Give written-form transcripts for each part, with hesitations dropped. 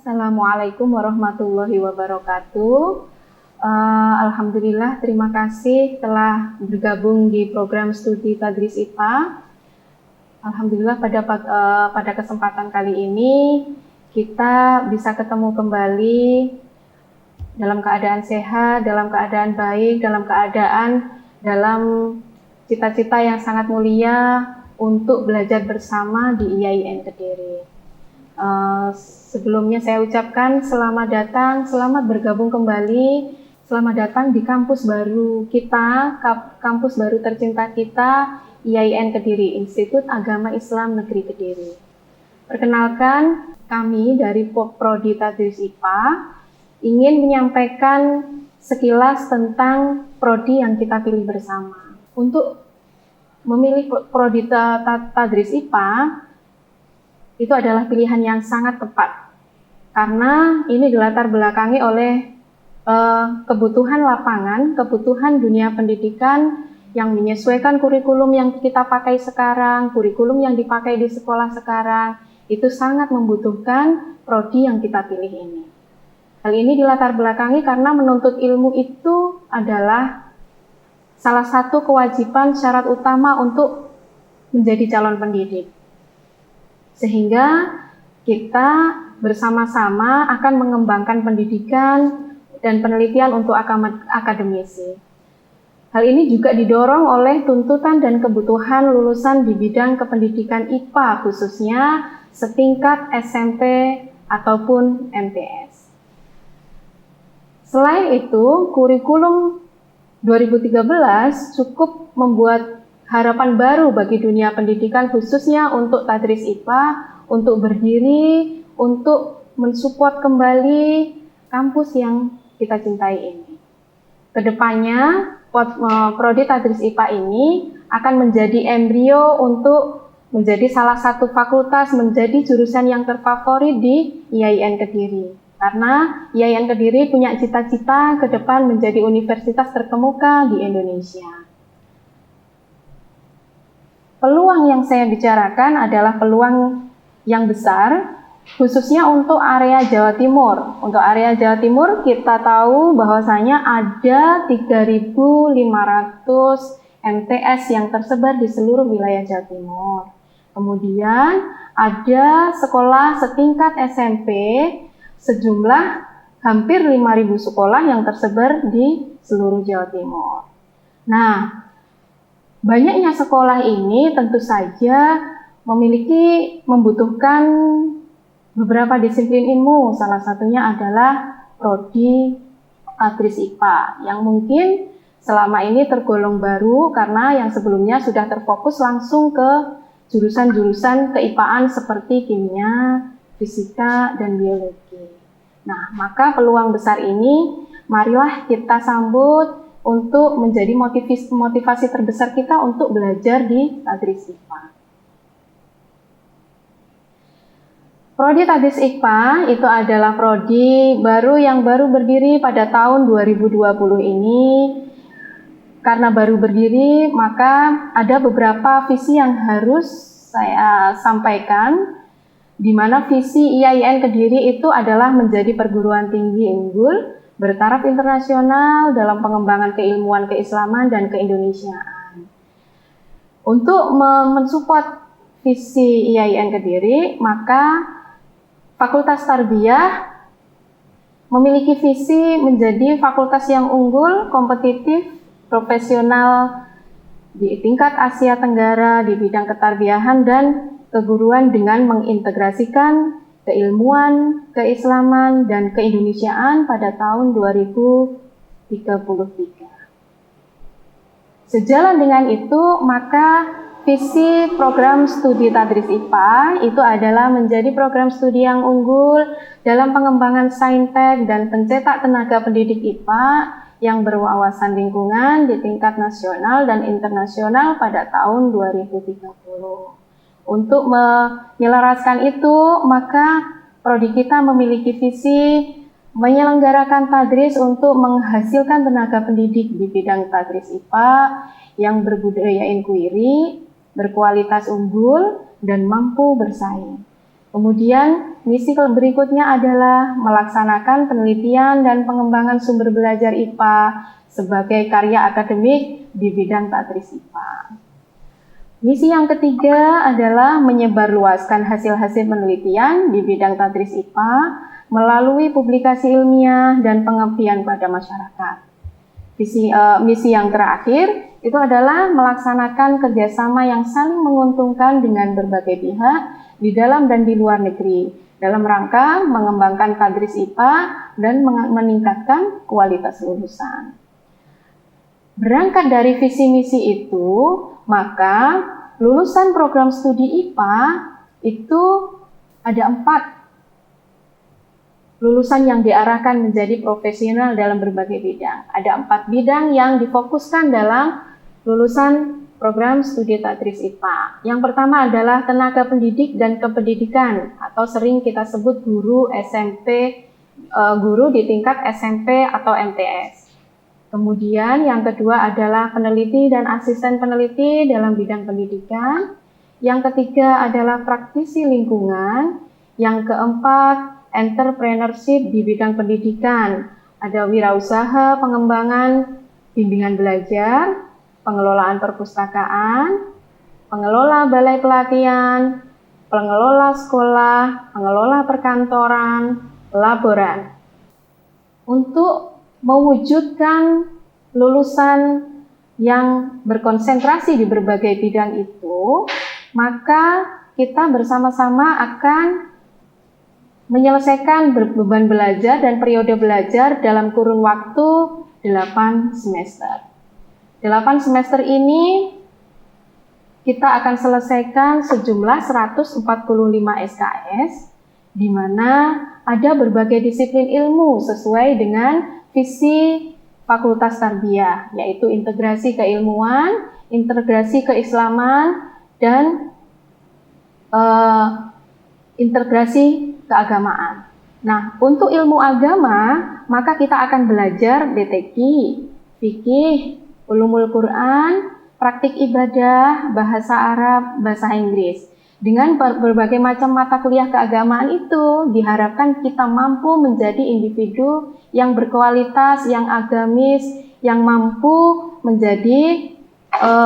Assalamualaikum warahmatullahi wabarakatuh. Alhamdulillah, terima kasih telah bergabung di program studi Tadris IPA. Alhamdulillah pada kesempatan kali ini kita bisa ketemu kembali dalam keadaan sehat, dalam keadaan baik, dalam cita-cita yang sangat mulia untuk belajar bersama di IAIN Kediri. Sebelumnya saya ucapkan selamat bergabung kembali, selamat datang di kampus baru kita, kampus baru tercinta kita, IAIN Kediri, Institut Agama Islam Negeri Kediri. Perkenalkan, kami dari Prodi Tadris IPA ingin menyampaikan sekilas tentang prodi yang kita pilih bersama. Untuk memilih Prodi Tadris IPA itu adalah pilihan yang sangat tepat karena ini dilatar belakangi oleh kebutuhan lapangan, kebutuhan dunia pendidikan yang menyesuaikan kurikulum yang kita pakai sekarang, kurikulum yang dipakai di sekolah sekarang, itu sangat membutuhkan prodi yang kita pilih ini. Hal ini dilatar belakangi karena menuntut ilmu itu adalah salah satu kewajiban syarat utama untuk menjadi calon pendidik. Sehingga kita bersama-sama akan mengembangkan pendidikan dan penelitian untuk akademisi. Hal ini juga didorong oleh tuntutan dan kebutuhan lulusan di bidang kependidikan IPA khususnya setingkat SMP ataupun MTS. Selain itu, kurikulum 2013 cukup membuat harapan baru bagi dunia pendidikan khususnya untuk Tadris IPA untuk berdiri, untuk mensupport kembali kampus yang kita cintai ini. Kedepannya, Prodi Tadris IPA ini akan menjadi embrio untuk menjadi salah satu fakultas, menjadi jurusan yang terfavorit di IAIN Kediri. Karena IAIN Kediri punya cita-cita ke depan menjadi universitas terkemuka di Indonesia. Peluang yang saya bicarakan adalah peluang yang besar, khususnya untuk area Jawa Timur. Untuk area Jawa Timur kita tahu bahwasanya ada 3.500 MTS yang tersebar di seluruh wilayah Jawa Timur. Kemudian ada sekolah setingkat SMP sejumlah hampir 5.000 sekolah yang tersebar di seluruh Jawa Timur. Nah, banyaknya sekolah ini tentu saja membutuhkan beberapa disiplin ilmu. Salah satunya adalah Prodi Tadris IPA yang mungkin selama ini tergolong baru karena yang sebelumnya sudah terfokus langsung ke jurusan-jurusan keipaan seperti kimia, fisika, dan biologi. Nah, maka peluang besar ini marilah kita sambut untuk menjadi motivasi terbesar kita untuk belajar di Tadris IPA. Prodi Tadris IPA itu adalah prodi yang baru berdiri pada tahun 2020 ini. Karena baru berdiri, maka ada beberapa visi yang harus saya sampaikan, di mana visi IAIN Kediri itu adalah menjadi perguruan tinggi unggul bertaraf internasional dalam pengembangan keilmuan keislaman dan keindonesiaan. Untuk mensupport visi IAIN Kediri, maka Fakultas Tarbiyah memiliki visi menjadi fakultas yang unggul, kompetitif, profesional di tingkat Asia Tenggara di bidang ketarbiyahan dan keguruan dengan mengintegrasikan keilmuan, keislaman, dan keindonesiaan pada tahun 2033. Sejalan dengan itu, maka visi program studi Tadris IPA itu adalah menjadi program studi yang unggul dalam pengembangan saintek dan pencetak tenaga pendidik IPA yang berwawasan lingkungan di tingkat nasional dan internasional pada tahun 2030. Untuk menyelaraskan itu, maka prodi kita memiliki visi menyelenggarakan tadris untuk menghasilkan tenaga pendidik di bidang tadris IPA yang berbudaya inquiry, berkualitas unggul, dan mampu bersaing. Kemudian, misi berikutnya adalah melaksanakan penelitian dan pengembangan sumber belajar IPA sebagai karya akademik di bidang Tadris IPA. Misi yang ketiga adalah menyebarluaskan hasil-hasil penelitian di bidang Tadris IPA melalui publikasi ilmiah dan pengabdian pada masyarakat. Misi yang terakhir itu adalah melaksanakan kerjasama yang saling menguntungkan dengan berbagai pihak di dalam dan di luar negeri dalam rangka mengembangkan Tadris IPA dan meningkatkan kualitas lulusan. Berangkat dari visi misi itu, maka lulusan program studi IPA itu ada 4 lulusan yang diarahkan menjadi profesional dalam berbagai bidang. Ada 4 bidang yang difokuskan dalam lulusan program studi Tadris IPA. Yang pertama adalah tenaga pendidik dan kependidikan, atau sering kita sebut guru SMP, guru di tingkat SMP atau MTS. Kemudian yang kedua adalah peneliti dan asisten peneliti dalam bidang pendidikan. Yang ketiga adalah praktisi lingkungan. Yang keempat, entrepreneurship di bidang pendidikan. Ada wirausaha, pengembangan, bimbingan belajar, pengelolaan perpustakaan, pengelola balai pelatihan, pengelola sekolah, pengelola perkantoran, laboran. Untuk mewujudkan lulusan yang berkonsentrasi di berbagai bidang itu, maka kita bersama-sama akan menyelesaikan beban belajar dan periode belajar dalam kurun waktu 8 semester. 8 semester ini kita akan selesaikan sejumlah 145 SKS, di mana ada berbagai disiplin ilmu sesuai dengan visi Fakultas Tarbiyah, yaitu integrasi keilmuan, integrasi keislaman, dan integrasi keagamaan. Nah, untuk ilmu agama, maka kita akan belajar DTQ, fikih, ulumul Quran, praktik ibadah, bahasa Arab, bahasa Inggris. Dengan berbagai macam mata kuliah keagamaan itu, diharapkan kita mampu menjadi individu yang berkualitas, yang agamis, yang mampu menjadi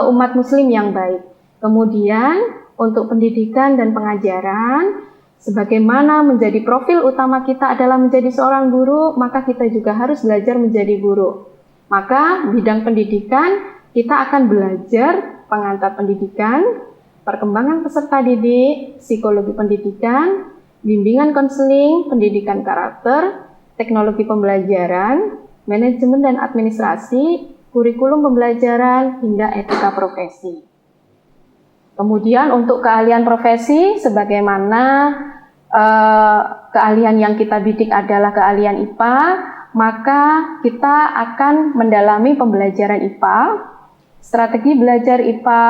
umat muslim yang baik. Kemudian, untuk pendidikan dan pengajaran, sebagaimana menjadi profil utama kita adalah menjadi seorang guru, maka kita juga harus belajar menjadi guru. Maka, bidang pendidikan, kita akan belajar pengantar pendidikan, perkembangan peserta didik, psikologi pendidikan, bimbingan konseling, pendidikan karakter, teknologi pembelajaran, manajemen dan administrasi, kurikulum pembelajaran, hingga etika profesi. Kemudian untuk keahlian profesi, sebagaimana keahlian yang kita bidik adalah keahlian IPA, maka kita akan mendalami pembelajaran IPA, strategi belajar IPA,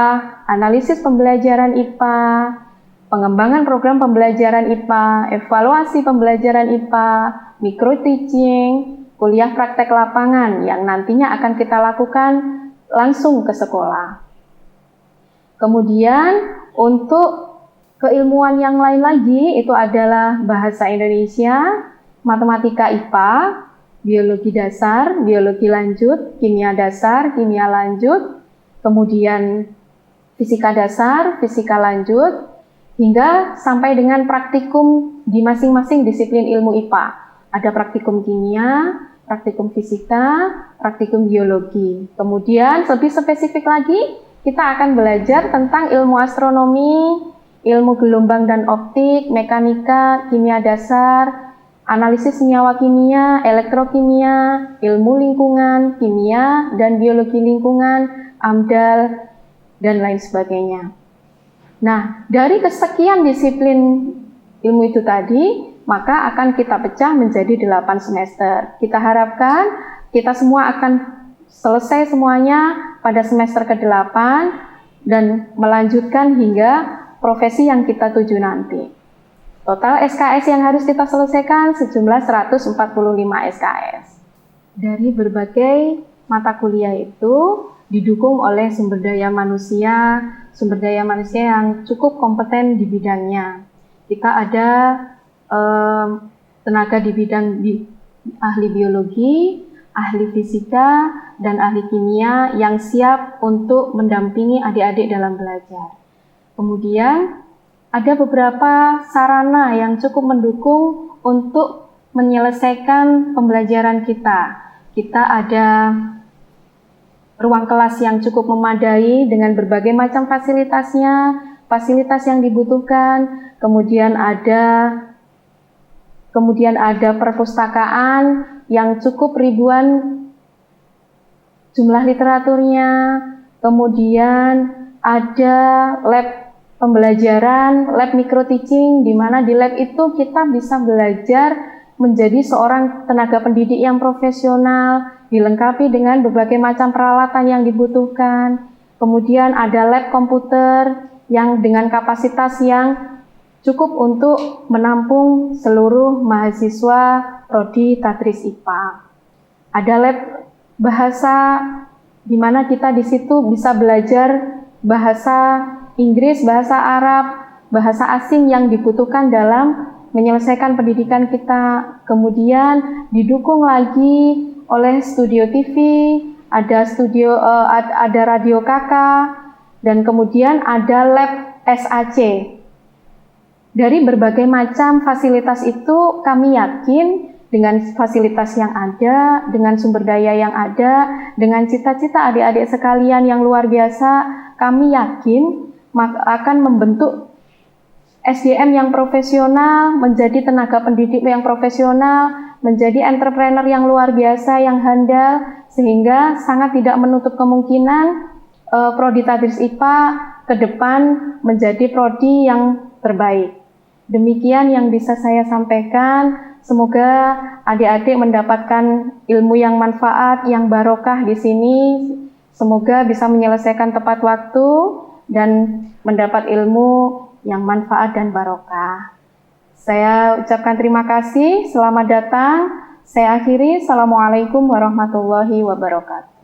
analisis pembelajaran IPA, pengembangan program pembelajaran IPA, evaluasi pembelajaran IPA, micro teaching, kuliah praktek lapangan yang nantinya akan kita lakukan langsung ke sekolah. Kemudian untuk keilmuan yang lain lagi itu adalah bahasa Indonesia, matematika IPA, biologi dasar, biologi lanjut, kimia dasar, kimia lanjut, kemudian fisika dasar, fisika lanjut, hingga sampai dengan praktikum di masing-masing disiplin ilmu IPA. Ada praktikum kimia, praktikum fisika, praktikum biologi. Kemudian lebih spesifik lagi, kita akan belajar tentang ilmu astronomi, ilmu gelombang dan optik, mekanika, kimia dasar, analisis senyawa kimia, elektrokimia, ilmu lingkungan, kimia, dan biologi lingkungan, AMDAL, dan lain sebagainya. Nah, dari kesekian disiplin ilmu itu tadi, maka akan kita pecah menjadi 8 semester. Kita harapkan kita semua akan selesai semuanya pada semester ke-8 dan melanjutkan hingga profesi yang kita tuju nanti. Total SKS yang harus kita selesaikan sejumlah 145 SKS. Dari berbagai mata kuliah itu didukung oleh sumber daya manusia yang cukup kompeten di bidangnya. Kita ada tenaga di bidang ahli biologi, ahli fisika, dan ahli kimia yang siap untuk mendampingi adik-adik dalam belajar. Kemudian ada beberapa sarana yang cukup mendukung untuk menyelesaikan pembelajaran kita. Kita ada ruang kelas yang cukup memadai dengan berbagai macam fasilitasnya, fasilitas yang dibutuhkan, kemudian ada perpustakaan yang cukup ribuan jumlah literaturnya, kemudian ada lab pembelajaran, lab micro teaching, di mana di lab itu kita bisa belajar menjadi seorang tenaga pendidik yang profesional, dilengkapi dengan berbagai macam peralatan yang dibutuhkan. Kemudian ada lab komputer yang dengan kapasitas yang cukup untuk menampung seluruh mahasiswa prodi Tadris IPA. Ada lab bahasa di mana kita di situ bisa belajar bahasa Inggris, bahasa Arab, bahasa asing yang dibutuhkan dalam menyelesaikan pendidikan kita. Kemudian didukung lagi oleh studio TV, ada radio kakak, dan kemudian ada lab SAC. Dari berbagai macam fasilitas itu kami yakin dengan fasilitas yang ada, dengan sumber daya yang ada, dengan cita-cita adik-adik sekalian yang luar biasa, kami yakin akan membentuk SDM yang profesional, menjadi tenaga pendidik yang profesional, menjadi entrepreneur yang luar biasa, yang handal, sehingga sangat tidak menutup kemungkinan prodi Tadris IPA ke depan menjadi prodi yang terbaik. Demikian yang bisa saya sampaikan. Semoga adik-adik mendapatkan ilmu yang manfaat, yang barokah di sini. Semoga bisa menyelesaikan tepat waktu dan mendapat ilmu yang manfaat dan barokah. Saya ucapkan terima kasih, selamat datang. Saya akhiri, Assalamualaikum warahmatullahi wabarakatuh.